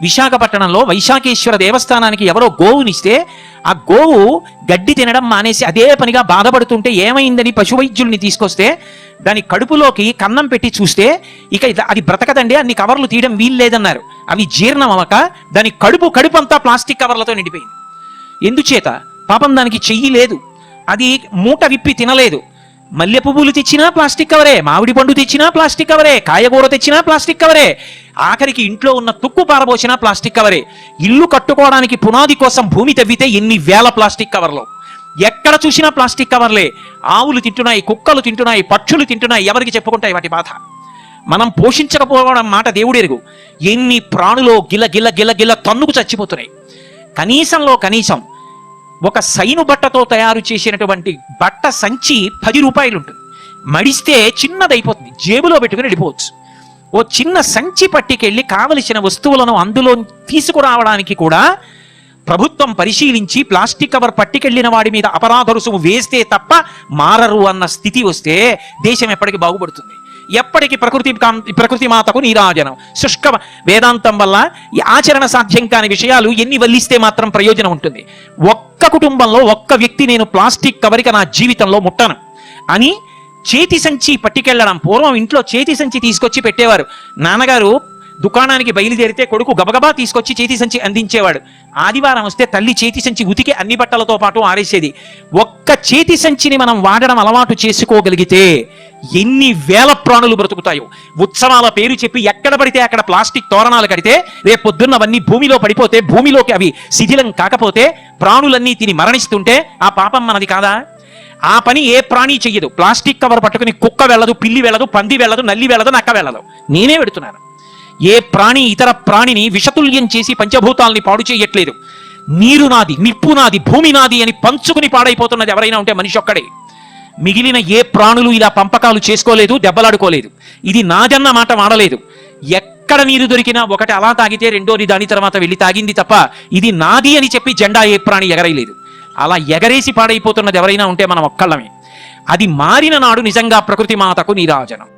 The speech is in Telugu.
విశాఖపట్నంలో వైశాఖేశ్వర దేవస్థానానికి ఎవరో గోవునిస్తే ఆ గోవు గడ్డి తినడం మానేసి అదే పనిగా బాధపడుతుంటే ఏమైందని పశువైద్యుల్ని తీసుకొస్తే దాని కడుపులోకి కన్నం పెట్టి చూస్తే ఇక అది బ్రతకదండి, అన్ని కవర్లు తీయడం వీలు లేదన్నారు. అవి జీర్ణం అవ్వక దాని కడుపు అంతా ప్లాస్టిక్ కవర్లతో నిండిపోయింది. ఎందుచేత? పాపం దానికి చెయ్యి లేదు, అది మూట విప్పి తినలేదు. మల్లె పువ్వులు తెచ్చినా ప్లాస్టిక్ కవరే, మామిడి పండు తెచ్చినా ప్లాస్టిక్ కవరే, కాయగూర తెచ్చినా ప్లాస్టిక్ కవరే, ఆఖరికి ఇంట్లో ఉన్న తుక్కు పారబోసినా ప్లాస్టిక్ కవరే. ఇల్లు కట్టుకోవడానికి పునాది కోసం భూమి తవ్వితే ఎన్ని వేల ప్లాస్టిక్ కవర్లు, ఎక్కడ చూసినా ప్లాస్టిక్ కవర్లే. ఆవులు తింటున్నాయి, కుక్కలు తింటున్నాయి, పక్షులు తింటున్నాయి, ఎవరికి చెప్పుకుంటాయి వాటి బాధ? మనం పోషించకపోవడం మాట దేవుడు ఎరుగు. ఎన్ని ప్రాణులో గిల గిల గిల గిల తన్నుకు చచ్చిపోతున్నాయి. కనీసం ఒక సైను బట్టతో తయారు చేసినటువంటి బట్ట సంచి 10 రూపాయలు ఉంటుంది. మడిస్తే చిన్నదైపోతుంది, జేబులో పెట్టుకుని వెళ్ళిపోవచ్చు. ఓ చిన్న సంచి పట్టుకెళ్ళి కావలసిన వస్తువులను అందులో తీసుకురావడానికి కూడా ప్రభుత్వం పరిశీలించి ప్లాస్టిక్ కవర్ పట్టుకెళ్లిన వాడి మీద అపరాధ రుసుము వేస్తే తప్ప మారరు అన్న స్థితి వస్తే దేశం ఎప్పటికీ బాగుపడుతుంది? ఎప్పటికీ ప్రకృతి మాతకు నీరాజనం. శుష్క వేదాంతం వల్ల ఈ ఆచరణ సాధ్యం కాని విషయాలు ఎన్ని వల్లిస్తే మాత్రం ప్రయోజనం ఉంటుంది? ఒక్క కుటుంబంలో ఒక్క వ్యక్తి నేను ప్లాస్టిక్ కవరిక నా జీవితంలో ముట్టను అని చేతి సంచి పట్టుకెళ్ళడం. పూర్వం ఇంట్లో చేతి సంచి తీసుకొచ్చి పెట్టేవారు. నాన్నగారు దుకాణానికి బయలుదేరితే కొడుకు గబగబా తీసుకొచ్చి చేతి సంచి అందించేవాడు. ఆదివారం వస్తే తల్లి చేతి సంచి ఉతికి అన్ని బట్టలతో పాటు ఆరేసేది. ఒక్క చేతి సంచిని మనం వాడడం అలవాటు చేసుకోగలిగితే ఎన్ని వేల ప్రాణులు బ్రతుకుతాయో. ఉత్సవాల పేరు చెప్పి ఎక్కడ పడితే అక్కడ ప్లాస్టిక్ తోరణాలు కడితే రేపు పొద్దున్నవన్నీ భూమిలో పడిపోతే, భూమిలోకి అవి శిథిలం కాకపోతే, ప్రాణులన్నీ తిని మరణిస్తుంటే ఆ పాపం మనది కాదా? ఆ పని ఏ ప్రాణి చెయ్యదు. ప్లాస్టిక్ కవర్ పట్టుకుని కుక్క వెళ్ళదు, పిల్లి వెళ్ళదు, పంది వెళ్ళదు, నల్లి వెళ్ళదు, నక్క వెళ్ళదు. నేనే పెడుతున్నాను. ఏ ప్రాణి ఇతర ప్రాణిని విషతుల్యం చేసి పంచభూతాల్ని పాడు చేయట్లేదు. నీరు నాది, నిప్పు నాది, భూమి నాది అని పంచుకుని పాడైపోతున్నది ఎవరైనా ఉంటే మనిషి ఒక్కడే. మిగిలిన ఏ ప్రాణులు ఇలా పంపకాలు చేసుకోలేదు, దెబ్బలాడుకోలేదు. ఇది నాదన్న మాట వాడలేదు. ఎక్కడ నీరు దొరికినా ఒకటి అలా తాగితే రెండోది దాని తర్వాత వెళ్ళి తాగింది తప్ప ఇది నాది అని చెప్పి జెండా ఏ ప్రాణి ఎగరేయలేదు. అలా ఎగరేసి పాడైపోతున్నది ఎవరైనా ఉంటే మనం ఒక్కళ్ళమే. అది మారిన నాడు నిజంగా ప్రకృతి మాతకు నీరాజనం.